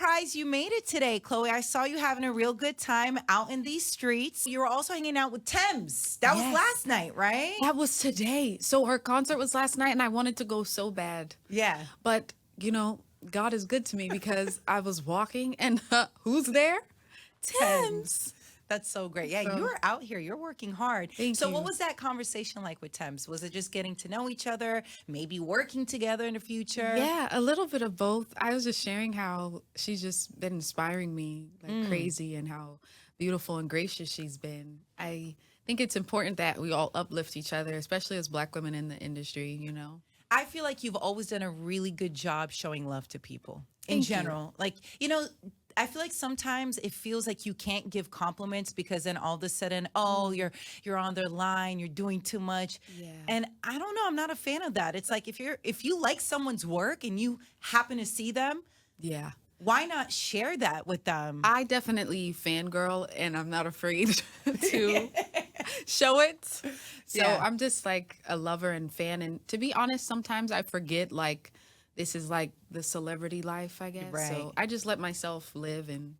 surprised you made it today, Chlöe. I saw you having a real good time out in these streets. You were also hanging out with Tems. That was Yes. last night, right? That was today. So her concert was last night and I wanted to go so bad. Yeah. But, God is good to me because I was walking and who's there? Tems. That's so great. Yeah, So- you're out here. You're working hard. Thank so you. what was that conversation like with Tems? Was it just getting to know each other, maybe working together in the future? Yeah, a little bit of both. I was just sharing how she's just been inspiring me like crazy and how beautiful and gracious she's been. I think it's important that we all uplift each other, especially as Black women in the industry. I feel like you've always done a really good job showing love to people in Thank you. general. Like, I feel like sometimes it feels like you can't give compliments because then all of a sudden, you're on their line, you're doing too much. Yeah. And I don't know, I'm not a fan of that. It's like if you like someone's work and you happen to see them, Yeah. why not share that with them? I definitely fangirl and I'm not afraid to show it. So Yeah. I'm just like a lover and fan. And to be honest, sometimes I forget like this is like the celebrity life, I guess. Right. So I just let myself live and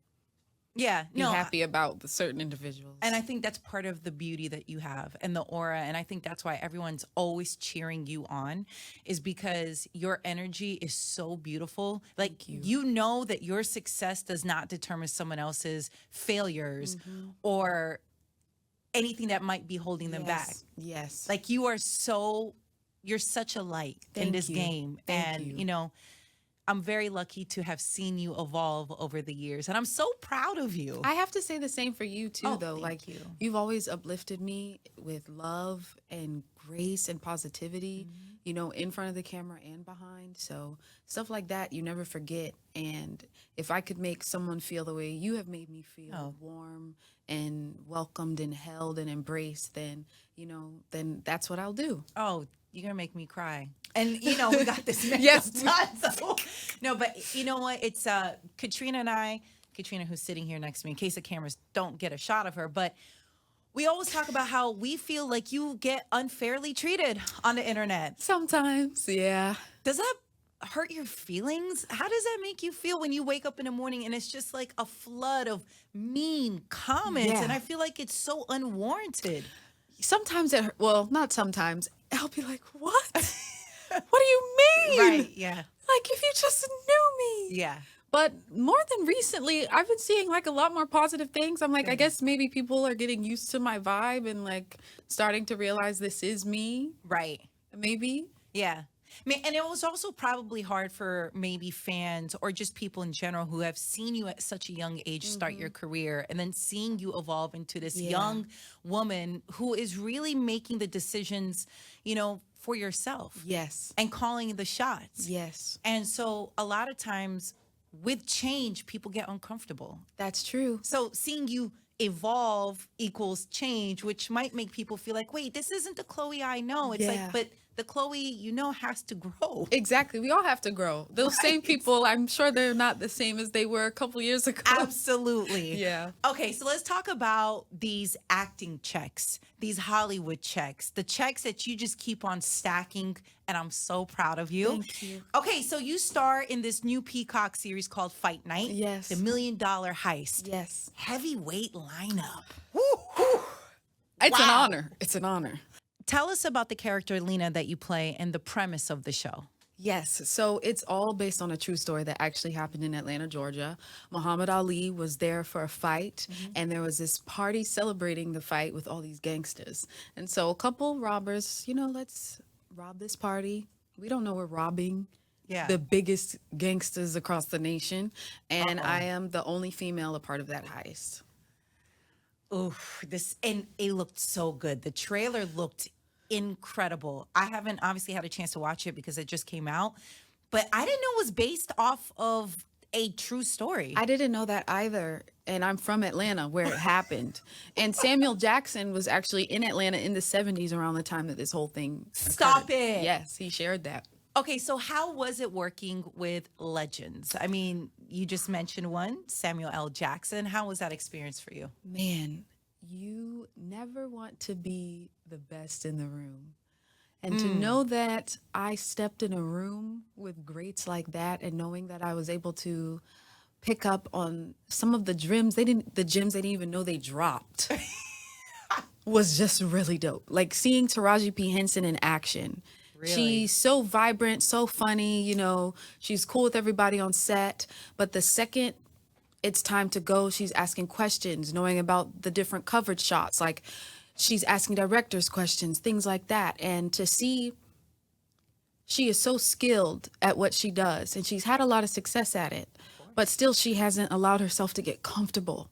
Yeah, be happy about the certain individuals. And I think that's part of the beauty that you have and the aura. And I think that's why everyone's always cheering you on, is because your energy is so beautiful. Like, you know that your success does not determine someone else's failures or anything that might be holding them back. Yes. Like, you're such a light in Thank this you. game. Thank And, you. I'm very lucky to have seen you evolve over the years. And I'm so proud of you. I have to say the same for you too, Oh, though. thank Like you. you've always uplifted me with love and grace and positivity, in front of the camera and behind. So stuff like that, you never forget. And if I could make someone feel the way you have made me feel, warm and welcomed and held and embraced, then, then that's what I'll do. Oh, you're gonna make me cry. And we got this next Yes. time. So, no, but you know what? It's Katrina and I, Katrina who's sitting here next to me, in case the cameras don't get a shot of her, but we always talk about how we feel like you get unfairly treated on the internet. Sometimes, yeah. Does that hurt your feelings? How does that make you feel when you wake up in the morning and it's just like a flood of mean comments? Yeah. And I feel like it's so unwarranted. Sometimes not sometimes. I'll be like, what? What do you mean? Right, yeah. Like if you just knew me. Yeah. But more than recently, I've been seeing like a lot more positive things. I'm like, I guess maybe people are getting used to my vibe and like starting to realize this is me. Right. Maybe. Yeah. I mean, and it was also probably hard for maybe fans or just people in general who have seen you at such a young age start your career and then seeing you evolve into this young woman who is really making the decisions, for yourself. Yes. And calling the shots. Yes. And so a lot of times with change, people get uncomfortable. That's true. So seeing you evolve equals change, which might make people feel like, wait, this isn't the Chlöe I know. It's Yeah. like, but the Chlöe has to grow. Exactly. We all have to grow. Those same people, I'm sure they're not the same as they were a couple years ago. Absolutely. Yeah. Okay, so let's talk about these acting checks, these Hollywood checks, the checks that you just keep on stacking, and I'm so proud of you. Thank you. Okay, so you star in this new Peacock series called Fight Night. Yes. The $1 Million Heist. Yes. Heavyweight lineup. It's an Wow. honor. It's an honor. Tell us about the character Lena that you play and the premise of the show. Yes. So it's all based on a true story that actually happened in Atlanta, Georgia. Muhammad Ali was there for a fight, and there was this party celebrating the fight with all these gangsters. And so a couple robbers, let's rob this party. We don't know we're robbing the biggest gangsters across the nation. And I am the only female a part of that heist. Oof, and it looked so good. The trailer looked incredible. I haven't obviously had a chance to watch it because it just came out, but I didn't know it was based off of a true story. I didn't know that either. And I'm from Atlanta where it happened. And Samuel Jackson was actually in Atlanta in the 70s around the time that this whole thing Stop occurred. it. Yes, he shared that. Okay, so how was it working with legends? I mean, you just mentioned one, Samuel L. Jackson. How was that experience for you? Man, you never want to be the best in the room. And to know that I stepped in a room with greats like that and knowing that I was able to pick up on some of the gems they didn't even know they dropped. Was just really dope. Like seeing Taraji P. Henson in action. Really? She's so vibrant, so funny, you know, she's cool with everybody on set. But the second it's time to go, she's asking questions, knowing about the different coverage shots. Like she's asking directors questions, things like that. And to see she is so skilled at what she does and she's had a lot of success at it, but still she hasn't allowed herself to get comfortable.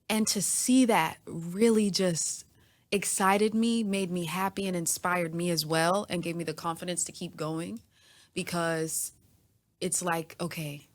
And to see that really just excited me, made me happy, and inspired me as well, and gave me the confidence to keep going, because it's like, okay,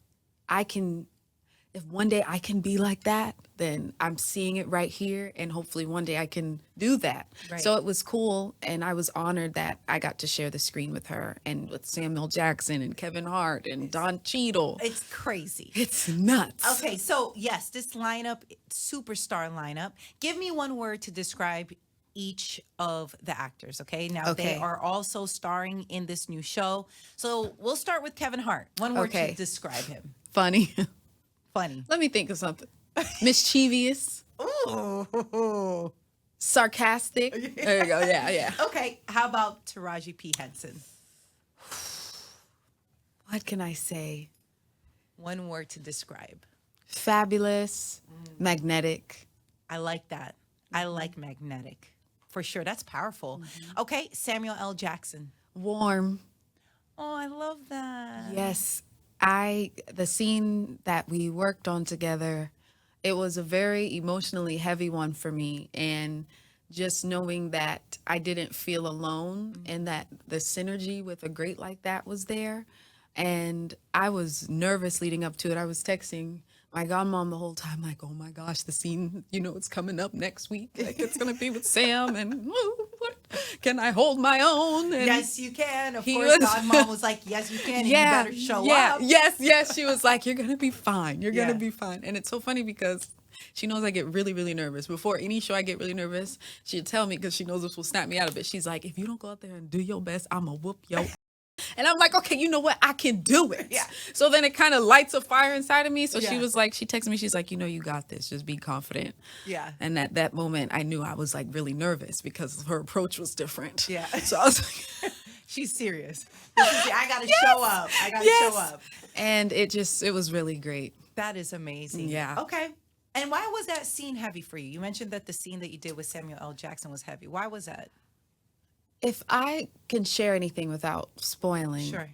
if one day I can be like that, then I'm seeing it right here, and hopefully one day I can do that. Right. So it was cool, and I was honored that I got to share the screen with her and with Samuel Jackson and Kevin Hart and Don Cheadle. It's crazy. It's nuts. Okay, so yes, this lineup, superstar lineup. Give me one word to describe each of the actors, okay? Now, they Okay. are also starring in this new show. So we'll start with Kevin Hart. One word Okay. to describe him. Funny. Funny. Let me think of something. Mischievous. Ooh. Sarcastic. There you go. Yeah, yeah. Okay, how about Taraji P. Henson? What can I say? One word to describe. Fabulous, magnetic. I like that. I like magnetic. For sure. That's powerful. Okay, Samuel L. Jackson. Warm. Oh, I love that. Yes. The scene that we worked on together, it was a very emotionally heavy one for me. And just knowing that I didn't feel alone and that the synergy with a great like that was there. And I was nervous leading up to it. I was texting my godmom the whole time, like, oh my gosh, the scene, you know, it's coming up next week. Like, it's going to be with Sam, and what? Can I hold my own? And Yes, you can. Of he course, was- Godmom was like, yes, you can. And you better show up. Yes. She was like, you're going to be fine. You're going Yeah. to be fine. And it's so funny because she knows I get really, really nervous. Before any show, I get really nervous. She'd tell me, because she knows this will snap me out of it. She's like, if you don't go out there and do your best, I'm going to whoop your ass. And I'm like, okay, you know what? I can do it. Yeah. So then it kind of lights a fire inside of me. So she Yeah. was like, she texted me, she's like, you know, you got this. Just be confident. Yeah. And at that moment, I knew I was like really nervous because her approach was different. Yeah. So I was like, She's serious. I got to show up. I got to yes. show up. And it was really great. That is amazing. Yeah. Okay. And why was that scene heavy for you? You mentioned that the scene that you did with Samuel L. Jackson was heavy. Why was that? If I can share anything without spoiling, Sure.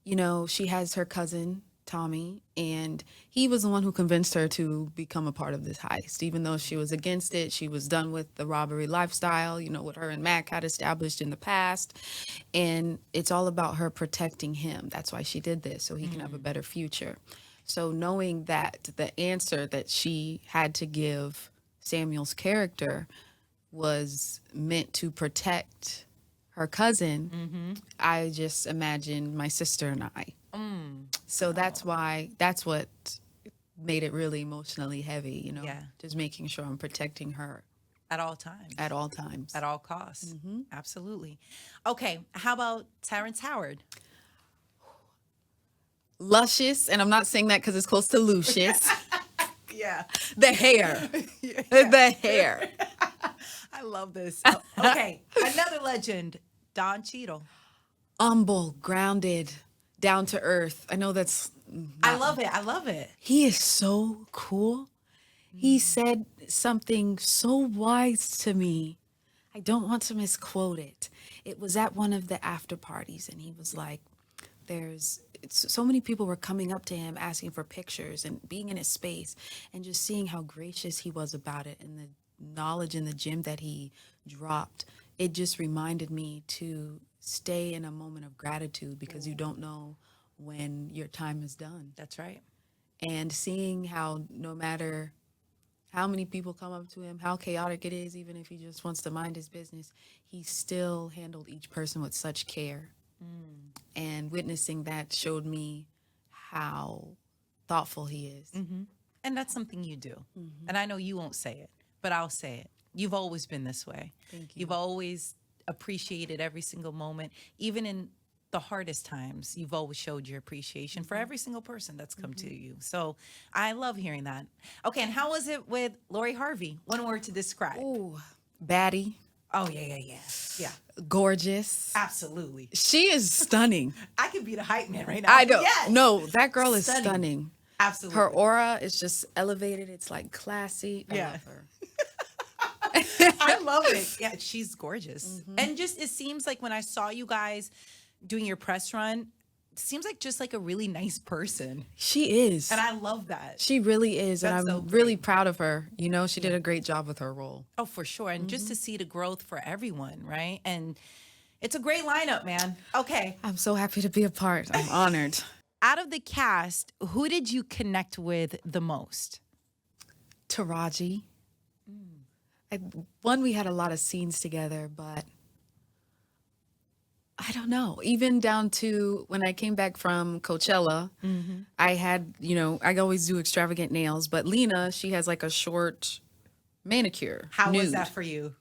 you know, she has her cousin, Tommy, and he was the one who convinced her to become a part of this heist. Even though she was against it, she was done with the robbery lifestyle, you know, what her and Mac had established in the past. And it's all about her protecting him. That's why she did this, so he can have a better future. So knowing that the answer that she had to give Samuel's character was meant to protect her cousin, I just imagined my sister and I. So that's what made it really emotionally heavy, you know, Yeah. just making sure I'm protecting her At all times. at all times. At all costs. Absolutely. Okay. How about Terrence Howard? Luscious, and I'm not saying that because it's close to Lucius. Yeah. The hair. The hair. I love this. Oh, okay. Another legend, Don Cheadle. Humble, grounded, down to earth. I know that's... I love it. I love it. He is so cool. He said something so wise to me. I don't want to misquote it. It was at one of the after parties, and he was like, so many people were coming up to him asking for pictures and being in his space and just seeing how gracious he was about it and the knowledge and the gem that he dropped. It just reminded me to stay in a moment of gratitude because you don't know when your time is done. That's right. And seeing how no matter how many people come up to him, how chaotic it is, even if he just wants to mind his business, he still handled each person with such care. And witnessing that showed me how thoughtful he is. And that's something you do. And I know you won't say it, but I'll say it. You've always been this way. Thank you. You've always appreciated every single moment, even in the hardest times, you've always showed your appreciation for every single person that's come to you. So I love hearing that. Okay, and how was it with Lori Harvey? One word to describe. Ooh, baddie, Oh, yeah. Yeah, gorgeous. absolutely. She is stunning. I could be the hype man right now. I don't. Yes. No, that girl is Stunning. stunning. Absolutely. Her aura is just elevated. It's like classy. I Yeah. love her. I love it. Yeah, she's gorgeous. And just, it seems like when I saw you guys doing your press run, it seems like just like a really nice person. She is. And I love that. She really is. That's and so I'm great. really proud of her. You know, she did a great job with her role. Oh, for sure. And just to see the growth for everyone, right? And it's a great lineup, man. Okay. I'm so happy to be a part. I'm honored. Out of the cast, who did you connect with the most? Taraji. One, we had a lot of scenes together, but I don't know. Even down to when I came back from Coachella, I had, I always do extravagant nails, but Lena, she has like a short manicure. How was nude. that for you?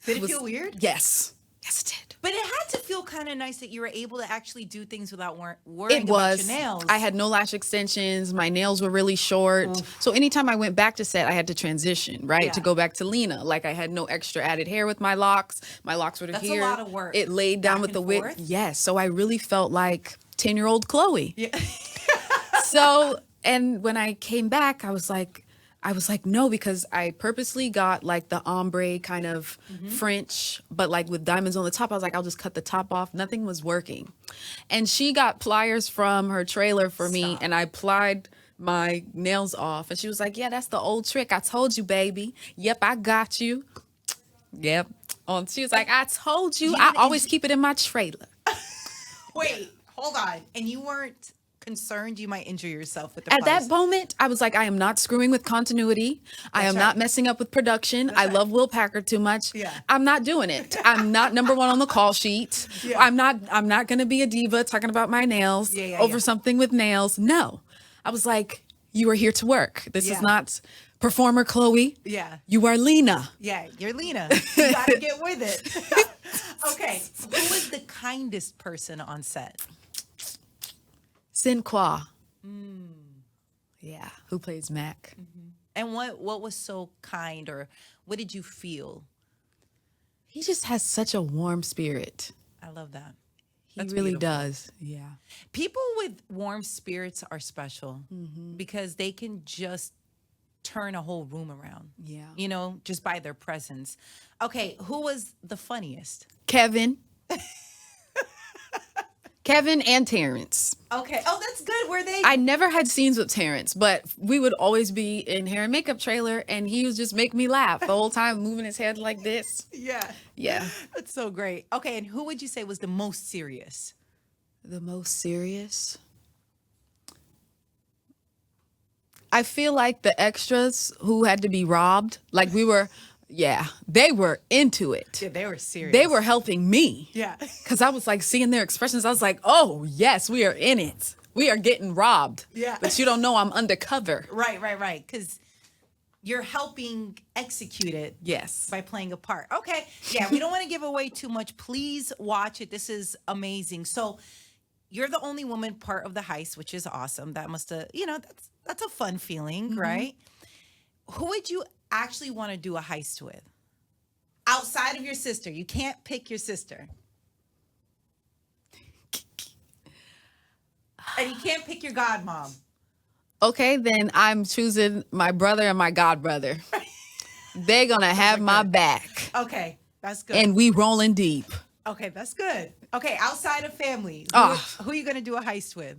Did it was- feel weird? Yes. Yes, it did. But it had to feel kind of nice that you were able to actually do things without worrying It about was. your nails. I had no lash extensions. My nails were really short. So anytime I went back to set, I had to transition, right? Yeah. To go back to Lena. Like I had no extra added hair with my locks. My locks were to That's a here. lot of work. It laid down Back with the and wig. forth? Yes. So I really felt like 10-year-old Chloe. Yeah. So, and when I came back, I was like, no, because I purposely got like the ombre kind of French, but like with diamonds on the top. I was like, I'll just cut the top off. Nothing was working. And she got pliers from her trailer for me, Stop. and I plied my nails off. And she was like, yeah, that's the old trick. I told you, baby. Yep, I got you. Yep. She was like, I told you. I always keep it in my trailer. Wait, hold on. And you weren't concerned you might injure yourself with the At that pliers? moment, I was like, I am not screwing with continuity. I am That's not right. messing up with production. I right. love Will Packer too much. Yeah. I'm not doing it. I'm not number one on the call sheet. Yeah. I'm not going to be a diva talking about my nails over Yeah. something with nails. No. I was like, you are here to work. This Yeah. is not performer Chloe. Yeah. You are Lena. Yeah, you're Lena. You got to get with it. Okay. Who was the kindest person on set? Sin Qua. Yeah. Who plays Mac? And what was so kind, or what did you feel? He just has such a warm spirit. I love that. He That's really beautiful. does. Yeah. People with warm spirits are special because they can just turn a whole room around. Yeah. Just by their presence. Okay, who was the funniest? Kevin. Kevin and Terrence. Okay. Oh, that's good. Were they? I never had scenes with Terrence, but we would always be in hair and makeup trailer, and he would just make me laugh the whole time, moving his head like this. Yeah. Yeah. That's so great. Okay, and who would you say was the most serious? The most serious? I feel like the extras who had to be robbed, like we were, they were into it. Yeah, they were serious. They were helping me. Yeah. Because I was like seeing their expressions. I was like, oh, yes, we are in it. We are getting robbed. Yeah. But you don't know I'm undercover. Right. Because you're helping execute it. Yes. By playing a part. Okay. Yeah, we don't want to give away too much. Please watch it. This is amazing. So you're the only woman part of the heist, which is awesome. That must have, that's a fun feeling, right? Who would you actually want to do a heist with? Outside of your sister. You can't pick your sister. And you can't pick your godmom. Okay, then I'm choosing my brother and my godbrother. They're going to have my back. Okay, that's good. And we rolling deep. Okay, that's good. Okay, outside of family, who are you going to do a heist with?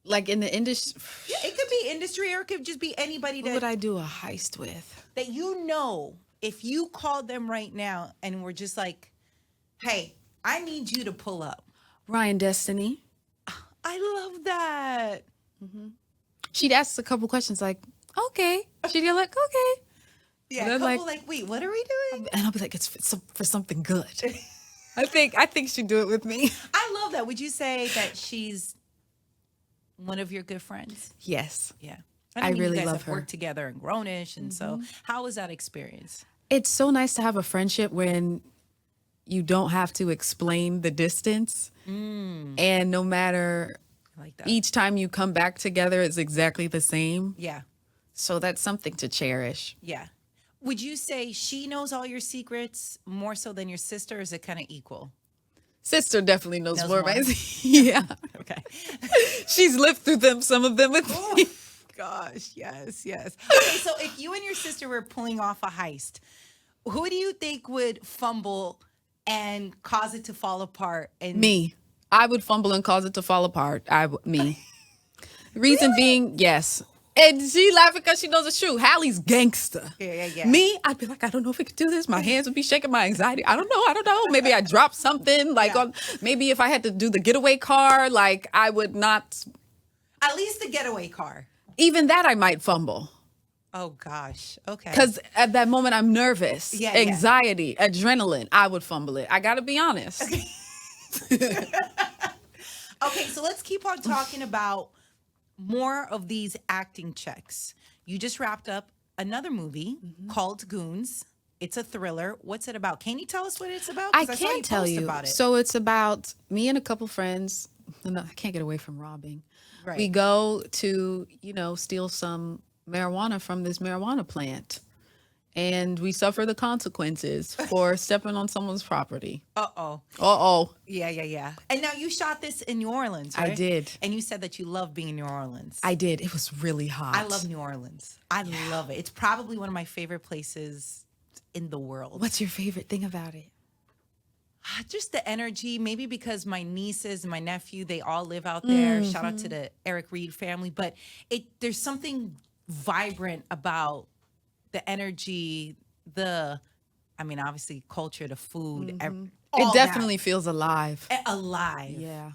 Like in the industry, Yeah, it could be industry or it could just be anybody who would that I do a heist with? if you called them right now and were just like, hey, I need you to pull up. Ryan Destiny. I love that. She'd ask a couple questions like, okay. She'd be like, okay. Yeah, And a I'm couple like, wait, what are we doing? And I'll be like, it's for something good. I think she'd do it with me. I love that. Would you say that she's one of your good friends? Yes. Yeah. I mean, really you guys love have her. worked together and grownish, and so how was that experience? It's so nice to have a friendship when you don't have to explain the distance. And no matter, I like that. each time you come back together, it's exactly the same. Yeah. So that's something to cherish. Yeah. Would you say she knows all your secrets more so than your sister, or is it kind of equal? Sister definitely knows Knows more. more. Yeah. Okay. She's lived through some of them with me. Gosh, yes, yes. Okay, so if you and your sister were pulling off a heist, who do you think would fumble and cause it to fall apart? And Me. I would fumble and cause it to fall apart. Me. Reason being, yes. And she laughing because she knows it's true. Hallie's gangster. Yeah. Me, I'd be like, I don't know if we could do this. My hands would be shaking, my anxiety. I don't know. Maybe I dropped something. Like, Yeah. maybe if I had to do the getaway car, like, I would not. At least the getaway car. Even that, I might fumble. Oh gosh. Okay. Because at that moment, I'm nervous. Yeah. Anxiety, adrenaline. I would fumble it. I got to be honest. Okay, so let's keep on talking about more of these acting checks. You just wrapped up another movie called Goons. It's a thriller. What's it about? Can you tell us what it's about? I 'Cause saw can tell post you. about it. So it's about me and a couple friends. No, I can't get away from robbing. Right. We go to, steal some marijuana from this marijuana plant. And we suffer the consequences for stepping on someone's property. Uh-oh. Uh-oh. Yeah. And now you shot this in New Orleans, I right? did. And you said that you love being in New Orleans. I did. It was really hot. I love New Orleans. I love it. It's probably one of my favorite places in the world. What's your favorite thing about it? Just the energy, maybe because my nieces and my nephew, they all live out there. Shout out to the Eric Reed family. But there's something vibrant about the energy, obviously culture, the food. It definitely feels alive. Alive. Yeah.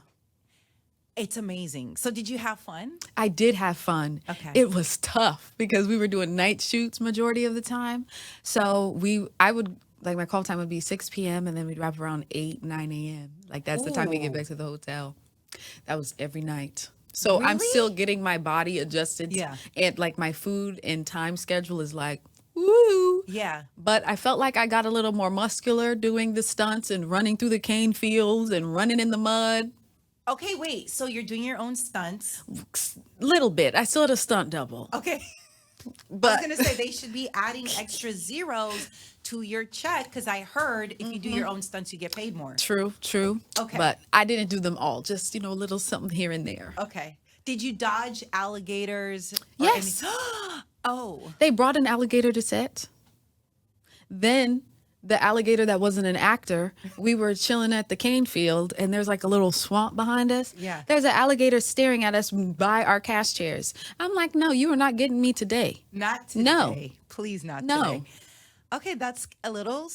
It's amazing. So did you have fun? I did have fun. Okay. It was tough because we were doing night shoots majority of the time. So my call time would be 6 p.m. and then we'd wrap around 8, 9 a.m. Like that's the time we get back to the hotel. That was every night. So I'm Really? still getting my body adjusted. Yeah. And like my food and time schedule is like, woo. Yeah. But I felt like I got a little more muscular doing the stunts and running through the cane fields and running in the mud. Okay, wait. So you're doing your own stunts. Little bit. I still had a stunt double. Okay. But I was going to say they should be adding extra zeros to your check because I heard if you do your own stunts, you get paid more. True. Okay. But I didn't do them all. Just, a little something here and there. Okay. Did you dodge alligators? or Yes. Oh. They brought an alligator to set. Then the alligator that wasn't an actor, we were chilling at the cane field and there's like a little swamp behind us. Yeah. There's an alligator staring at us by our cast chairs. I'm like, no, you are not getting me today. Not today. No. Please not No. today. Okay, that's a little,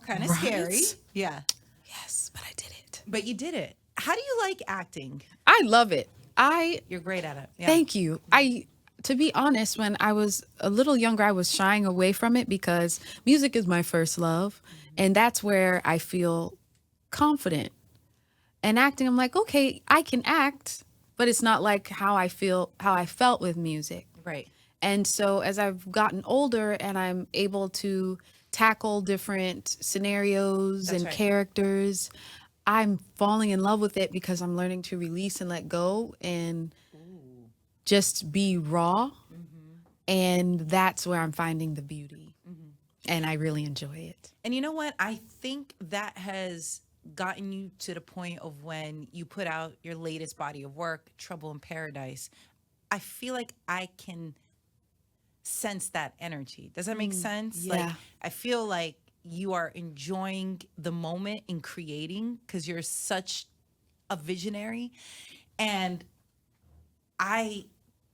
kind of scary. Right? Yeah. Yes, but I did it. But you did it. How do you like acting? I love it. You're great at it. Yeah. Thank you. To be honest, when I was a little younger, I was shying away from it because music is my first love. And that's where I feel confident. And acting, I'm like, okay, I can act, but it's not like how I felt with music. Right. And so as I've gotten older and I'm able to tackle different scenarios That's and right. characters, I'm falling in love with it because I'm learning to release and let go and just be raw. And that's where I'm finding the beauty. And I really enjoy it. And you know what? I think that has gotten you to the point of when you put out your latest body of work, Trouble in Paradise. I feel like I can sense that energy. Does that make sense? yeah. Like, I feel like you are enjoying the moment in creating because you're such a visionary. And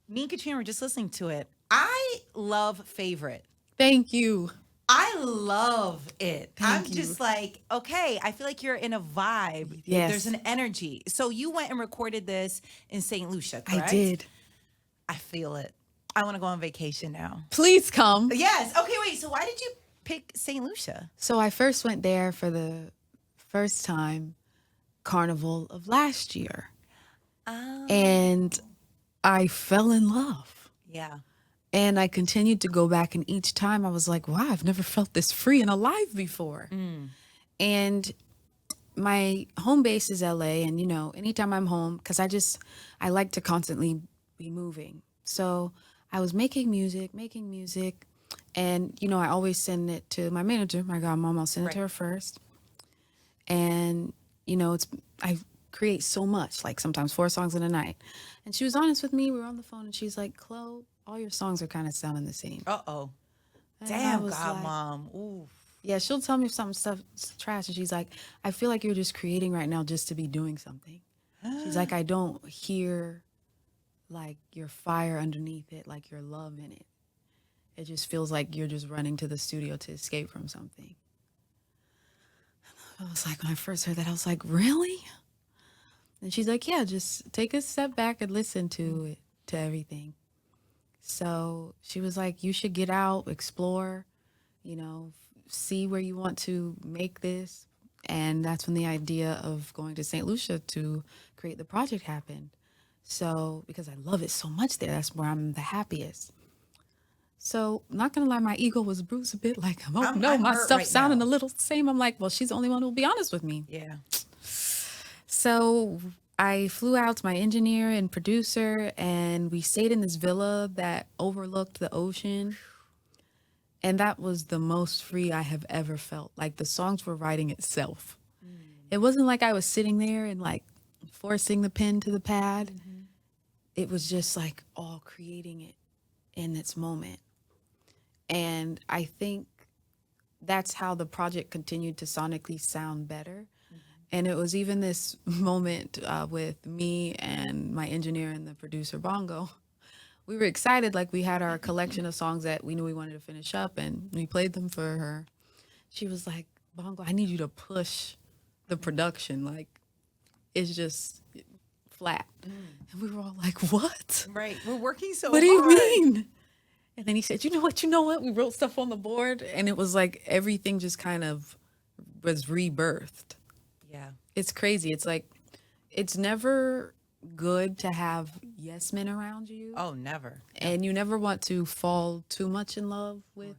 me and Katrina were just listening to it. I love Favorite. Thank you. I love it. I'm you. just like, okay, I feel like you're in a vibe. Yes. There's an energy. So you went and recorded this in St. Lucia, correct? I did. I feel it. I want to go on vacation now. Please come. Yes. Okay, wait. So why did you pick St. Lucia? So I first went there for the first time Carnival of last year. Oh. And I fell in love. Yeah. And I continued to go back, and each time I was like, wow, I've never felt this free and alive before. And my home base is LA, and anytime I'm home, because I like to constantly be moving. So I was making music, and I always send it to my manager, my godmom. I'll send it to her first, and I create so much, like sometimes 4 songs in a night. And she was honest with me. We were on the phone, and she's like, "Chloe, all your songs are kind of sounding the same." Uh-oh. And I Damn, was like, godmom. Ooh. yeah, she'll tell me if some stuff's trash, and she's like, "I feel like you're just creating right now just to be doing something." She's like, "I don't hear like your fire underneath it, like your love in it. It just feels like you're just running to the studio to escape from something." I was like, when I first heard that, I was like, "Really?" And she's like, "Yeah, just take a step back and listen to it, to everything." So she was like, "You should get out, explore, see where you want to make this." And that's when the idea of going to St. Lucia to create the project happened. So, because I love it so much there, that's where I'm the happiest. So, not gonna lie, my ego was bruised a bit. Like, oh no, I'm my hurt stuff right sounding now. a little the same. I'm like, well, she's the only one who'll be honest with me. Yeah. So I flew out to my engineer and producer, and we stayed in this villa that overlooked the ocean. And that was the most free I have ever felt. Like the songs were writing itself. It wasn't like I was sitting there and like forcing the pen to the pad. It was just like all creating it in its moment. And I think that's how the project continued to sonically sound better. And it was even this moment with me and my engineer and the producer Bongo. We were excited, like we had our collection of songs that we knew we wanted to finish up, and we played them for her. She was like, "Bongo, I need you to push the production. Like, it's just flat." And we were all like, "What? Right. We're working so What hard. do you mean?" And then he said, "You know what? We wrote stuff on the board," and it was like everything just kind of was rebirthed. Yeah. It's crazy. It's like, it's never good to have yes men around you. Oh, never. And you never want to fall too much in love with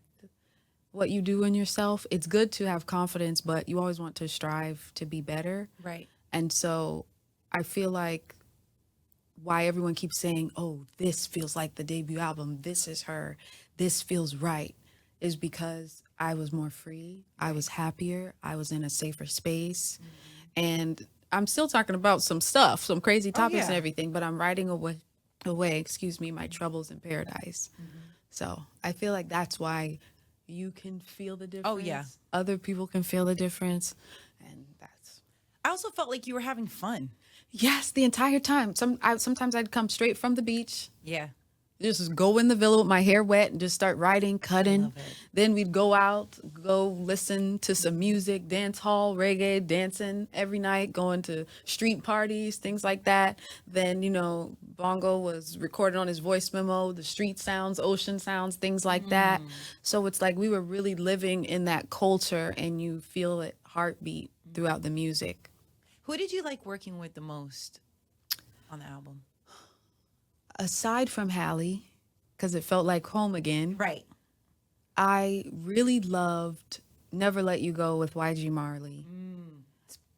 what you do in yourself. It's good to have confidence, but you always want to strive to be better. Right. And so I feel like why everyone keeps saying, "Oh, this feels like the debut album. This is her. This feels right," is because I was more free. I was happier. I was in a safer space. And I'm still talking about some stuff, some crazy topics and everything, but I'm writing away, my troubles in paradise. So I feel like that's why you can feel the difference. Oh, yeah. Other people can feel the difference. And that's... I also felt like you were having fun. Yes, the entire time. Sometimes I'd come straight from the beach. Yeah. Just go in the villa with my hair wet and just start writing, cutting. love it. Then we'd go out, go listen to some music, dance hall, reggae, dancing every night, going to street parties, things like that. Then, Bongo was recording on his voice memo, the street sounds, ocean sounds, things like that. So it's like we were really living in that culture, and you feel it heartbeat throughout the music. Who did you like working with the most on the album? Aside from Halle, because it felt like home again. Right. I really loved Never Let You Go with YG Marley.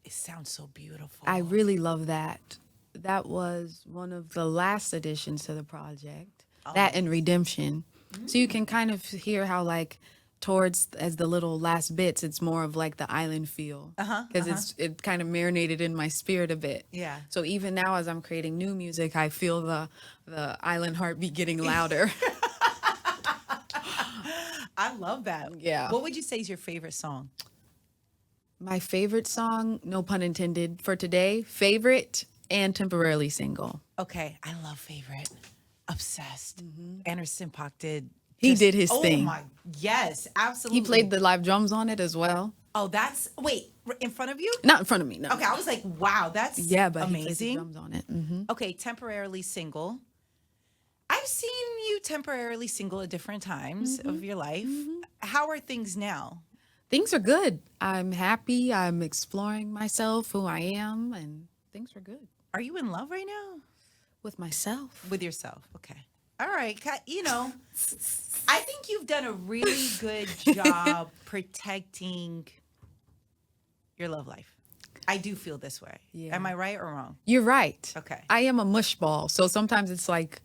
It sounds so beautiful. I really love that. That was one of the last additions to the project. That and Redemption. So you can kind of hear how like towards as the little last bits, it's more of like the island feel. Because it kind of marinated in my spirit a bit. Yeah. So even now as I'm creating new music, I feel the island heartbeat getting louder. I love that. Yeah. What would you say is your favorite song? My favorite song, no pun intended, for today, favorite and temporarily single. Okay. I love favorite. Obsessed. Anderson .Paak did. He did his thing. Oh my, yes, absolutely. He played the live drums on it as well. Oh, wait, in front of you? Not in front of me, no. Okay, I was like, wow, that's But he played the amazing. drums on it. Okay, temporarily single. I've seen you temporarily single at different times of your life. How are things now? Things are good. I'm happy. I'm exploring myself, who I am, and things are good. Are you in love right now? With myself. With yourself. Okay. All right. I think you've done a really good job protecting your love life? I do feel this way. Yeah. Am I right or wrong? You're right. Okay. I am a mush ball. So sometimes it's like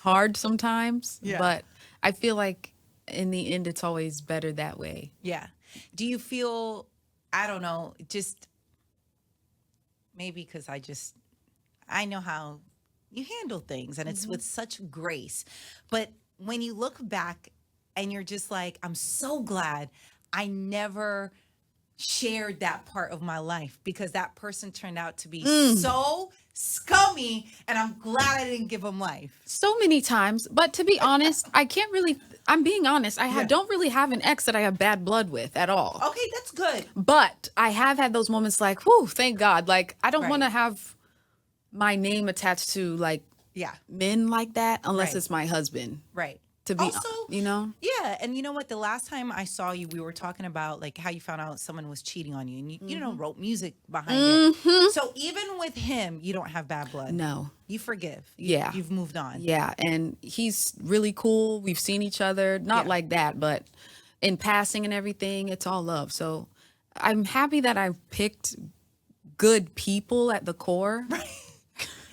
hard sometimes. Yeah. But I feel like in the end, it's always better that way. Yeah. Do you feel, I don't know, just maybe because I know how you handle things and it's with such grace. But when you look back and you're just like, I'm so glad I never shared that part of my life because that person turned out to be so scummy and I'm glad I didn't give him life. So many times. But to be honest, I'm being honest. Don't really have an ex that I have bad blood with at all. Okay, that's good. But I have had those moments like, whew, thank God. Like, I don't want to have my name attached to like men like that unless it's my husband. Right. To be, also, Yeah. And you know what? The last time I saw you, we were talking about like how you found out someone was cheating on you and you wrote music behind it. So even with him, you don't have bad blood. No. You forgive. Yeah. You've moved on. Yeah. And he's really cool. We've seen each other, not like that, but in passing and everything, it's all love. So I'm happy that I picked good people at the core. Right.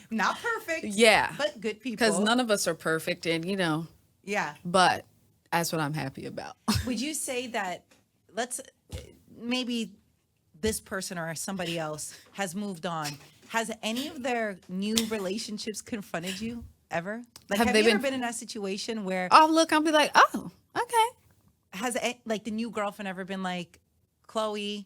Not perfect. Yeah. But good people. Because none of us are perfect and, Yeah. But that's what I'm happy about. Would you say that maybe this person or somebody else has moved on? Has any of their new relationships confronted you ever? Like, have you ever been in that situation where I'll look, I'll be like, oh, okay. Has like the new girlfriend ever been like, Chlöe,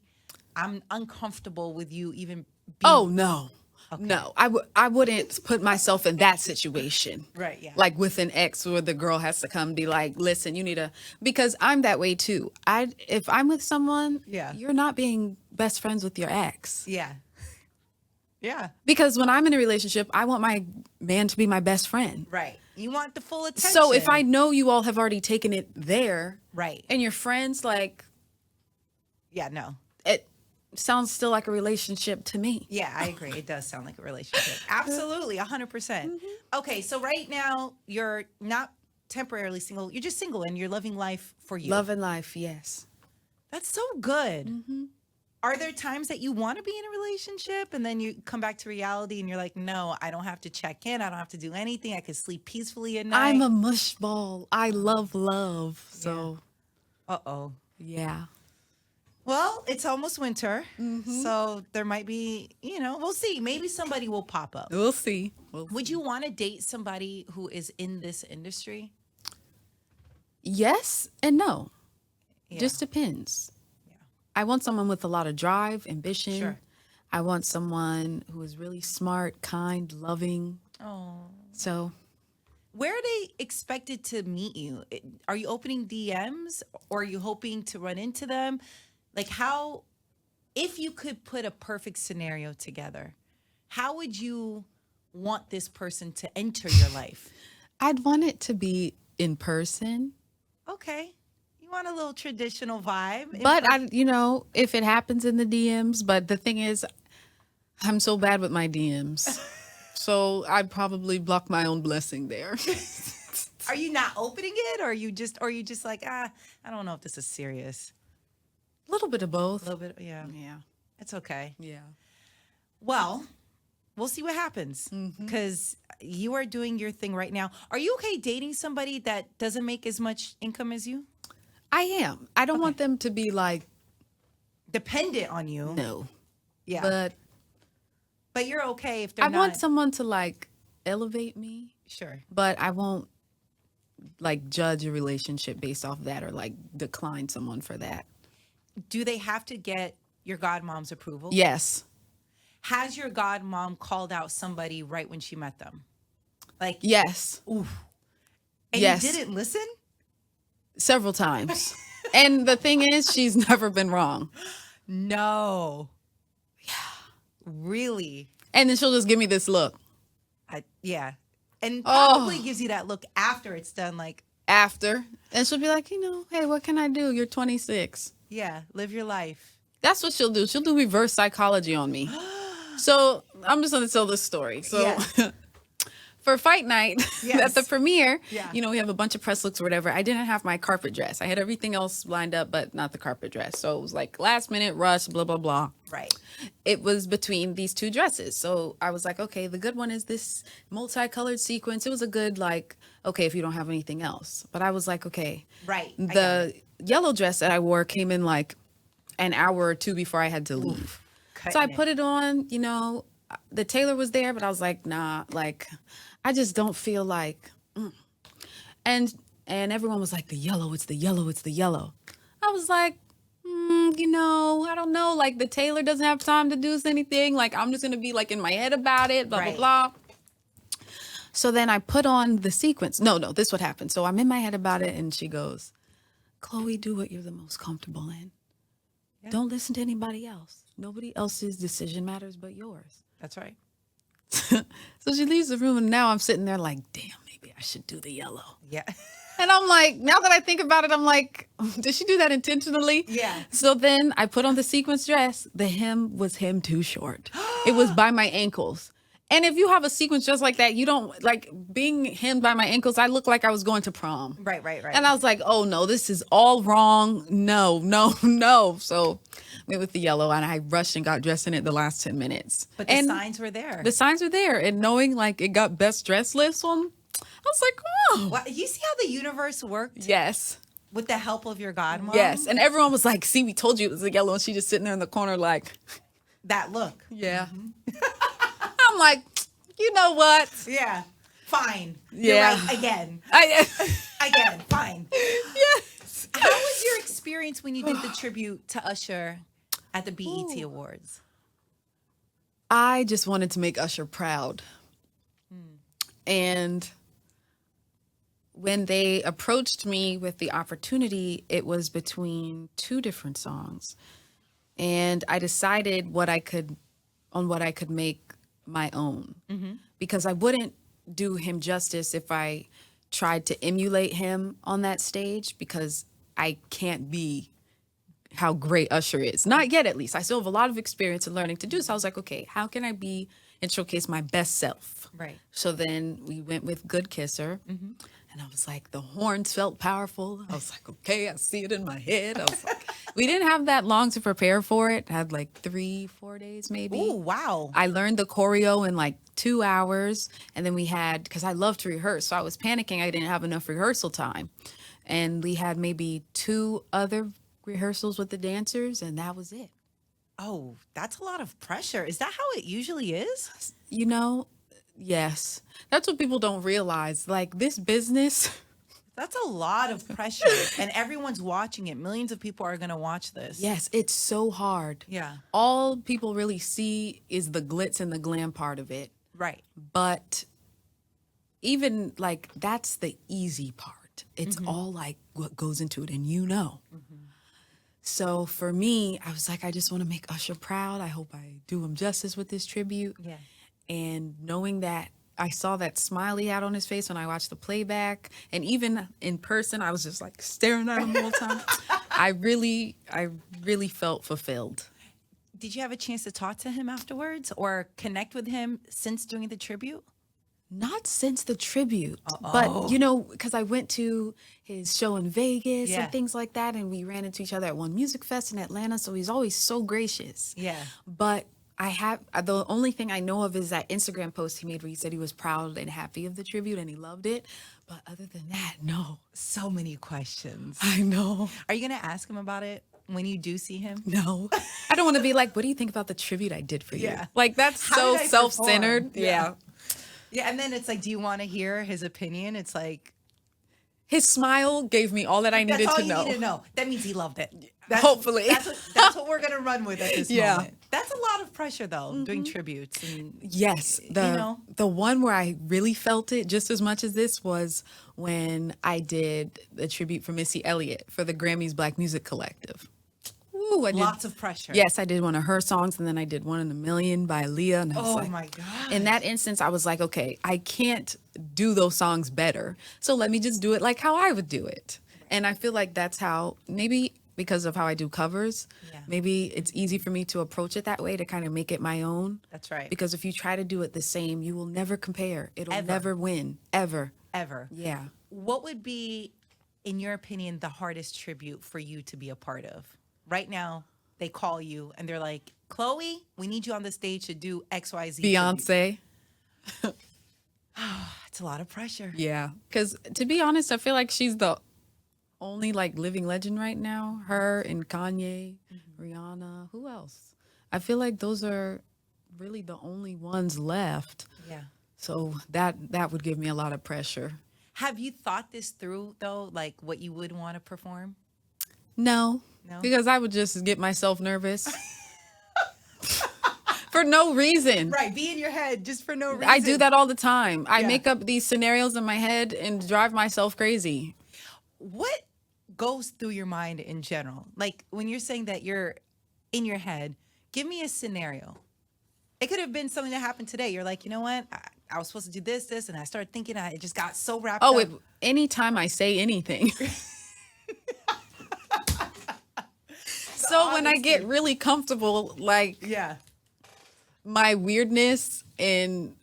I'm uncomfortable with you even being... Oh, no. Okay. No, I wouldn't put myself in that situation. Right, yeah. Like with an ex where the girl has to come be like, listen, you need to, because I'm that way too. If I'm with someone, you're not being best friends with your ex. Yeah. Yeah. Because when I'm in a relationship, I want my man to be my best friend. Right. You want the full attention. So if I know you all have already taken it there. Right. And you're friends, like. Yeah, no. It sounds still like a relationship to me. Yeah, I agree. It does sound like a relationship. Absolutely, 100%. Okay, so right now you're not temporarily single. You're just single and you're living life for you. Loving life, yes. That's so good. Are there times that you want to be in a relationship and then you come back to reality and you're like, no, I don't have to check in. I don't have to do anything. I can sleep peacefully at night. I'm a mush ball. I love love. So. Yeah. Uh-oh. Yeah. Well, it's almost winter, so there might be, we'll see. Maybe somebody will pop up. We'll see. Would you want to date somebody who is in this industry? Yes and no. Yeah. Just depends. Yeah. I want someone with a lot of drive, ambition. Sure. I want someone who is really smart, kind, loving. Oh. So. Where are they expected to meet you? Are you opening DMs or are you hoping to run into them? Like if you could put a perfect scenario together, how would you want this person to enter your life? I'd want it to be in person. Okay. You want a little traditional vibe. But if it happens in the DMs, but the thing is, I'm so bad with my DMs. So I'd probably block my own blessing there. Are you not opening it or are you just like, I don't know if this is serious? A little bit of both. A little bit, yeah. Yeah. It's okay. Yeah. Well, we'll see what happens because you are doing your thing right now. Are you okay dating somebody that doesn't make as much income as you? I am. I don't want them to be like dependent on you. No. Yeah. But you're okay if they're not. I want someone to like elevate me. Sure. But I won't like judge a relationship based off that or like decline someone for that. Do they have to get your godmom's approval? Yes. Has your godmom called out somebody right when she met them? Like, yes. Oof. And yes. You didn't listen? Several times. And the thing is, she's never been wrong. No. Yeah. Really? And then she'll just give me this look. Yeah. And probably gives you that look after it's done, like. After. And she'll be like, hey, what can I do? You're 26. Yeah. Live your life. That's what she'll do. She'll do reverse psychology on me. So I'm just going to tell this story. So for fight night at the premiere, Yeah. you know, we have a bunch of press looks or whatever. I didn't have my carpet dress. I had everything else lined up, but not the carpet dress. So it was like last minute rush, blah, blah, blah. Right. It was between these two dresses. So I was like, okay, the good one is this multicolored sequence. It was a good, like, okay, if you don't have anything else. But I was like, okay. Right. The yellow dress that I wore came in like an hour or two before I had to leave. So I put it on, you know, the tailor was there, but I was like, nah, like, I just don't feel like, and everyone was like, the yellow, it's the yellow, it's the yellow. I was like, you know, I don't know. Like, the tailor doesn't have time to do anything. Like, I'm just going to be like in my head about it, blah, Right. blah, blah. So then I put on the sequence. No, this what happened. So I'm in my head about it. And she goes, Chlöe, do what you're the most comfortable in. Yeah. Don't listen to anybody else. Nobody else's decision matters but yours. That's right. So she leaves the room, and now I'm sitting there like, damn, maybe I should do the yellow. Yeah. And I'm like, now that I think about it, I'm like, did she do that intentionally? Yeah. So then I put on the sequence dress. The hem was hemmed too short. It was by my ankles. And if you have a sequence dress like that, you don't, like, being hemmed by my ankles, I look like I was going to prom. Right. And I was like, oh no, this is all wrong. No. So went with the yellow, and I rushed and got dressed in it the last 10 minutes. But the signs were there. The signs were there. And knowing like it got best dress list on, I was like, oh. Well, you see how the universe worked Yes. with the help of your godmom? Yes. And everyone was like, see, we told you it was the yellow. And she just sitting there in the corner like, That look. yeah. I'm like, you know what? Yeah. Fine. Yeah. You're right. Again. Again. Fine. Yes. How was your experience when you did the tribute to Usher at the BET Awards? I just wanted to make Usher proud. And when they approached me with the opportunity, it was between two different songs. And I decided what I could make my own. Because I wouldn't do him justice if I tried to emulate him on that stage, because I can't be how great Usher is. Not yet, at least. I still have a lot of experience in learning to do. So I was like, okay, how can I be and showcase my best self? Right. So then we went with Good Kisser. And I was like, the horns felt powerful. I was like, okay, I see it in my head. I was like, we didn't have that long to prepare for it. I had like 3-4 days maybe. Oh, wow. I learned the choreo in like 2 hours. And then we had, because I love to rehearse, so I was panicking. I didn't have enough rehearsal time. And we had maybe 2 other rehearsals with the dancers, and that was it. Oh, that's a lot of pressure. Is that how it usually is? You know, yes. That's what people don't realize. Like, this business, That's a lot of pressure. And everyone's watching it. Millions of people are going to watch this. yes, it's so hard. Yeah. All people really see is the glitz and the glam part of it. Right. But even like, that's the easy part. It's all like what goes into it, and you know. So for me, I was like, I just want to make Usher proud. I hope I do him justice with this tribute. Yeah. And knowing that, I saw that smile he had on his face when I watched the playback. And even in person, I was just like staring at him the whole time. I really felt fulfilled. Did you have a chance to talk to him afterwards or connect with him since doing the tribute? Not since the tribute, but you know, because I went to his show in Vegas Yeah. and things like that, and we ran into each other at one music fest in Atlanta. So he's always so gracious. Yeah. But I have, the only thing I know of is that Instagram post he made where he said he was proud and happy of the tribute and he loved it. But other than that, no. So many questions. I know. Are you going to ask him about it when you do see him? No. I don't want to be like, what do you think about the tribute I did for you? Yeah. Like, that's How so did I self-centered. perform? Yeah. Yeah, and then it's like, do you want to hear his opinion? It's like, His smile gave me all that I that's needed all to you know. need to know. That means he loved it. Hopefully. That's what we're going to run with at this Yeah. moment. That's a lot of pressure, though, doing tributes. And, Yes, the one where I really felt it just as much as this was when I did the tribute for Missy Elliott for the Grammys Black Music Collective. Ooh, I did, lots of pressure. yes, I did one of her songs, and then I did One in a Million by Aaliyah. And I was Oh, like, my God. in that instance, I was like, okay, I can't do those songs better, so let me just do it like how I would do it. And I feel like that's how maybe because of how I do covers. Yeah. Maybe it's easy for me to approach it that way, to kind of make it my own. That's right. Because if you try to do it the same, you will never compare. It'll Ever. never win, ever. Ever. Yeah. What would be, in your opinion, the hardest tribute for you to be a part of? Right now, they call you and they're like, Chlöe, we need you on the stage to do XYZ. Beyonce. It's a lot of pressure. Yeah. Because to be honest, I feel like she's the only like living legend right now. Her and Kanye, Rihanna, who else? I feel like those are really the only ones left. Yeah. So that would give me a lot of pressure. Have you thought this through, though, like what you would want to perform? No. No? Because I would just get myself nervous. For no reason. Right. Be in your head just for no reason. I do that all the time. I Yeah. make up these scenarios in my head and drive myself crazy. What goes through your mind in general? Like when you're saying that you're in your head, give me a scenario. It could have been something that happened today. You're like, you know what? I was supposed to do this, and I started thinking, it just got so wrapped up. Anytime I say anything. So when I get really comfortable, like Yeah. my weirdness and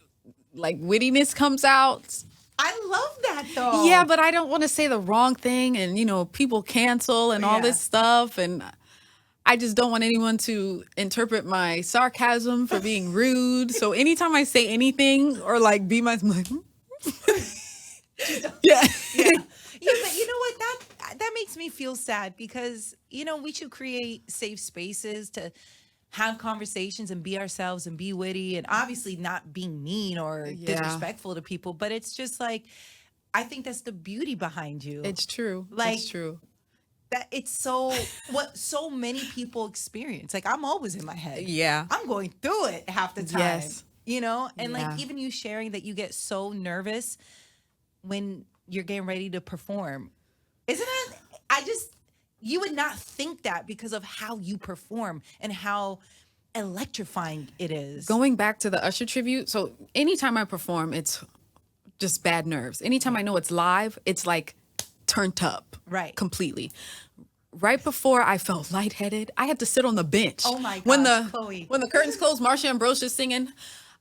like wittiness comes out. I love that, though. Yeah, but I don't want to say the wrong thing, and people cancel and all Yeah. this stuff, and I just don't want anyone to interpret my sarcasm for being rude. So anytime I say anything or like be my, I'm like, yeah. Yeah, but you know what? That makes me feel sad because, we should create safe spaces to have conversations and be ourselves and be witty and obviously not being mean or disrespectful to people. But it's just like, I think that's the beauty behind you. It's true. Like, it's true. That it's what so many people experience. Like, I'm always in my head. Yeah. I'm going through it half the time. Yes. And Yeah. like even you sharing that you get so nervous when you're getting ready to perform. Isn't it? You would not think that because of how you perform and how electrifying it is. Going back to the Usher tribute, so anytime I perform, it's just bad nerves. Anytime I know it's live, it's like turned up. Right. Completely. Right before I felt lightheaded, I had to sit on the bench. Oh my When gosh, the Chlöe. when the curtains closed, Marsha Ambrosia's singing.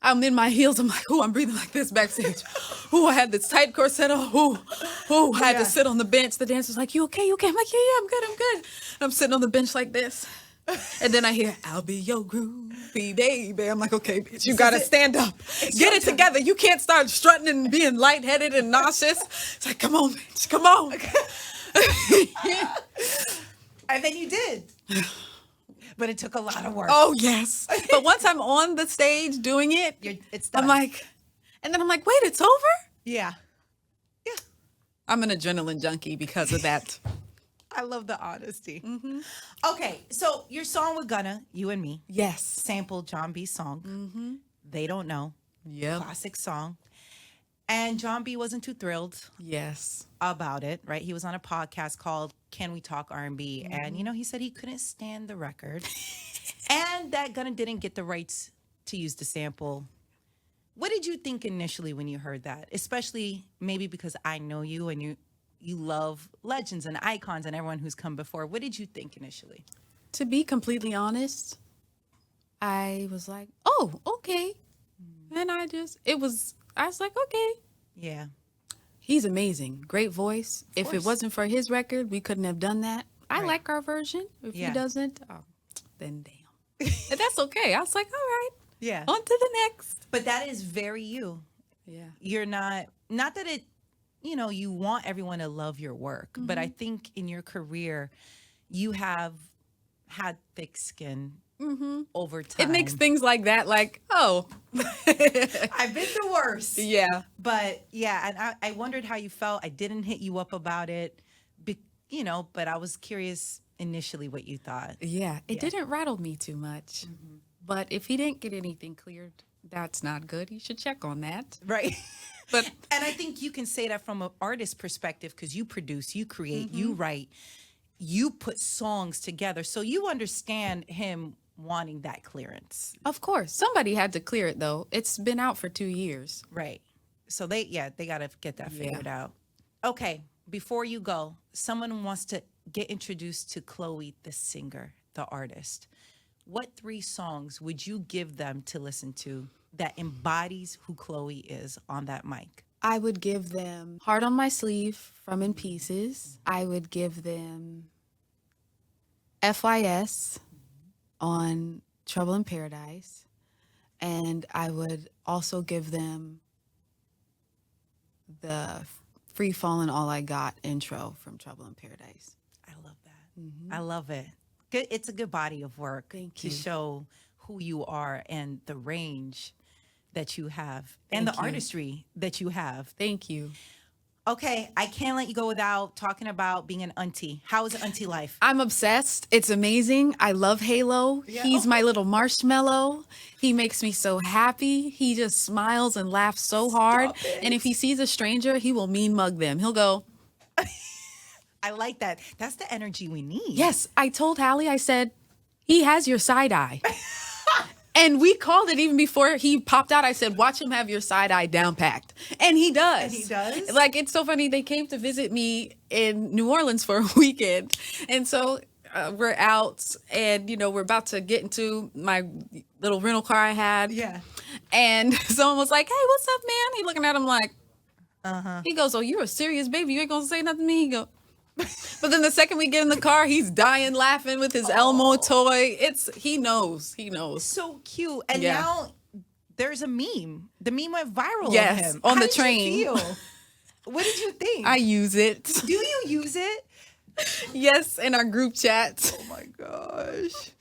I'm in my heels. I'm like, I'm breathing like this backstage. I had this tight corset on. I had Yeah. to sit on the bench. The dancer's like, you okay? You okay? I'm like, yeah, I'm good. And I'm sitting on the bench like this. And then I hear, I'll be your groovy baby. I'm like, okay, bitch, you got to stand up. Get it together. You can't start strutting and being lightheaded and nauseous. It's like, come on, bitch, come on. And then you did. But it took a lot of work. Oh, yes. But once I'm on the stage doing it, It's done. I'm like, and then I'm like, wait, it's over? Yeah. I'm an adrenaline junkie because of that. I love the honesty. Okay, so your song with Gunna, You and Me, Yes. sampled Jon B's song. They Don't Know. Yep. Classic song. And Jon B wasn't too thrilled Yes. about it, right? He was on a podcast called Can We Talk R&B? And, he said he couldn't stand the record and that Gunna didn't get the rights to use the sample. What did you think initially when you heard that? Especially maybe because I know you and you love legends and icons and everyone who's come before. What did you think initially? To be completely honest, I was like, oh, okay. And I was like, okay. Yeah. He's amazing. Great voice. If it course. wasn't for his record, we couldn't have done that. I Right. like our version. If Yeah. he doesn't, then damn. And that's okay. I was like, all right, Yeah. on to the next. But that is very you. Yeah. You're not that it, you want everyone to love your work, but I think in your career, you have had thick skin over time. It makes things like that like, oh. I've been the worst. Yeah. But yeah, and I wondered how you felt. I didn't hit you up about it, but I was curious initially what you thought. Yeah. It didn't rattle me too much. But if he didn't get anything cleared, that's not good. You should check on that. Right. But And I think you can say that from an artist perspective because you produce, you create, you write, you put songs together. So you understand him wanting that clearance. of course, somebody had to clear it though. It's been out for 2 years. Right. So they got to get that figured out. Okay. Before you go, someone wants to get introduced to Chlöe, the singer, the artist, what 3 songs would you give them to listen to that embodies who Chlöe is on that mic? I would give them Heart on My Sleeve from In Pieces. I would give them FYS on Trouble in Paradise. And I would also give them the Free Fallin' All I Got intro from Trouble in Paradise. I love that. I love it. Good. It's a good body of work Thank to you. show who you are and the range that you have and Thank the you. artistry that you have. Thank you. Okay, I can't let you go without talking about being an auntie. How is auntie life? I'm obsessed. It's amazing. I love Halo. Yeah. He's my little marshmallow. He makes me so happy. He just smiles and laughs so hard. Stop it. And if he sees a stranger, he will mean mug them. He'll go, I like that. That's the energy we need. yes. I told Halle, I said, he has your side eye. And we called it even before he popped out. I said, watch him have your side eye down packed. And he does. And he does? Like, it's so funny. They came to visit me in New Orleans for a weekend. And so we're out and, we're about to get into my little rental car I had. Yeah. And someone was like, hey, what's up, man? He looking at him like, He goes, oh, you're a serious baby. You ain't going to say nothing to me? He go, but then the second we get in the car, he's dying laughing with his Elmo toy. He knows. So cute. And Yeah. now there's a meme. The meme went viral Yes, of him. on How the did you train. feel? What did you think? I use it. Do you use it? Yes, in our group chat. Oh my gosh.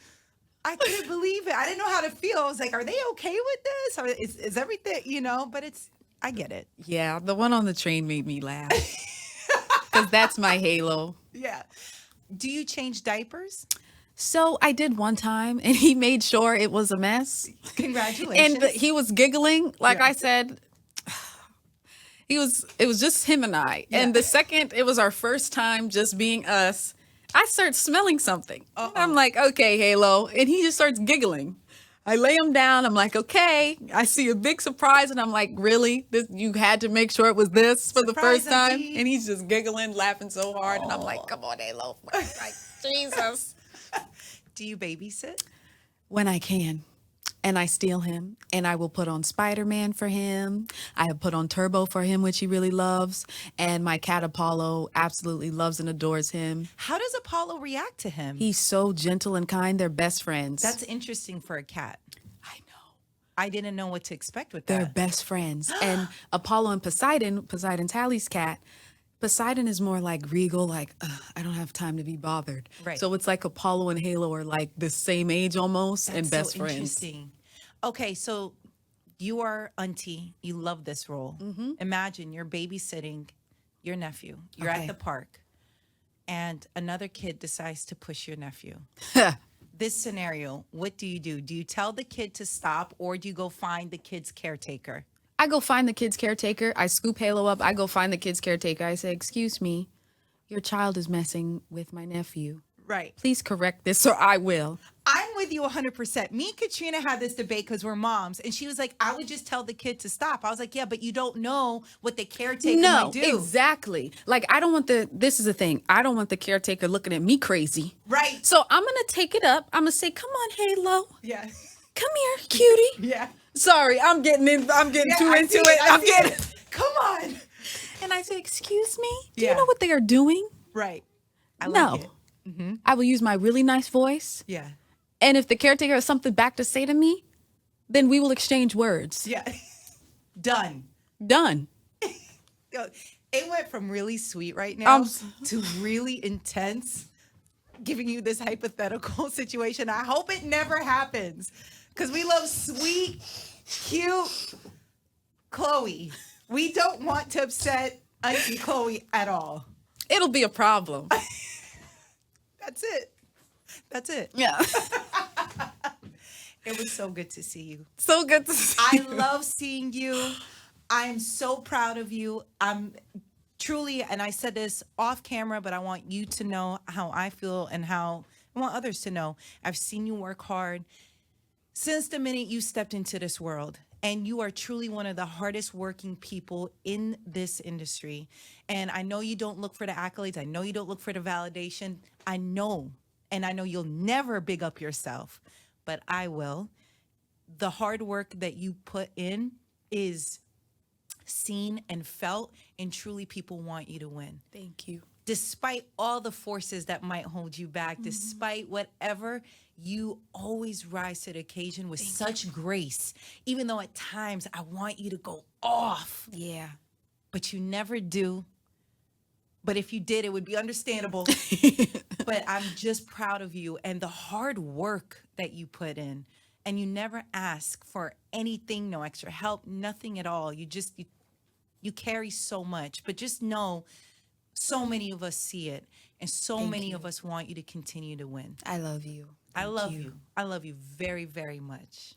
I couldn't believe it. I didn't know how to feel. I was like, are they okay with this? Or is everything, but I get it. Yeah, the one on the train made me laugh. Because that's my Halo. Yeah. Do you change diapers? So I did one time, and he made sure it was a mess. Congratulations. And he was giggling. Like Yeah. I said, it was just him and I. Yeah. And the second it was our first time just being us, I start smelling something. Uh-oh. I'm like, okay, Halo. And he just starts giggling. I lay him down. I'm like, okay. I see a big surprise. And I'm like, really? You had to make sure it was this for the Surprise, first time? auntie. And he's just giggling, laughing so hard. And I'm like, come on, Halo. Like, Jesus. Do you babysit? When I can. And I steal him. And I will put on Spider-Man for him. I have put on Turbo for him, which he really loves. And my cat Apollo absolutely loves and adores him. How does Apollo react to him? He's so gentle and kind. They're best friends. That's interesting for a cat. I know. I didn't know what to expect with They're that. best friends. And Apollo and Poseidon's Hallie's cat. Poseidon is more like regal, like, I don't have time to be bothered. Right. So it's like Apollo and Halo are like the same age almost and That's best so friends. Interesting. Okay, so you are auntie. You love this role. Mm-hmm. Imagine you're babysitting your nephew. You're at Okay. the park, and another kid decides to push your nephew. This scenario, what do you do? Do you tell the kid to stop, or do you go find the kid's caretaker? I go find the kid's caretaker. I scoop Halo up. I go find the kid's caretaker. I say, excuse me, your child is messing with my nephew. Right. Please correct this or I will. I'm with you 100%. Me and Katrina had this debate because we're moms, and she was like, I would just tell the kid to stop. I was like, yeah, but you don't know what the caretaker No, might do. exactly. Like, I don't want this is the thing. I don't want the caretaker looking at me crazy. Right. So I'm going to take it up. I'm going to say, come on, Halo. Yeah. Come here, cutie. Yeah. Sorry, I'm getting too I into see it. I I'm see getting. it. Come on. And I say, excuse me? Do Yeah. you know what they are doing? Right. I No. like it. I will use my really nice voice. Yeah. And if the caretaker has something back to say to me, then we will exchange words. Yeah. Done. Done. Yo, it went from really sweet right now Um, to really intense, giving you this hypothetical situation. I hope it never happens because we love sweet, cute Chlöe. We don't want to upset Auntie Chlöe at all. It'll be a problem. That's it. That's it. Yeah. It was so good to see you. So good to see I you. love seeing you. I'm so proud of you. I'm truly, and I said this off camera, but I want you to know how I feel and how I want others to know. I've seen you work hard since the minute you stepped into this world. And you are truly one of the hardest working people in this industry. And I know you don't look for the accolades. I know you don't look for the validation. I know. And I know you'll never big up yourself, but I will. The hard work that you put in is seen and felt, and truly people want you to win. Thank you. Despite all the forces that might hold you back, despite whatever, you always rise to the occasion with such grace, even though at times I want you to go off. Yeah. But you never do. But if you did, it would be understandable. But I'm just proud of you and the hard work that you put in. And you never ask for anything, no extra help, nothing at all. You carry so much. But just know, so many of us see it, and so many of us want you to continue to win. I love you. I love you. I love you very, very much.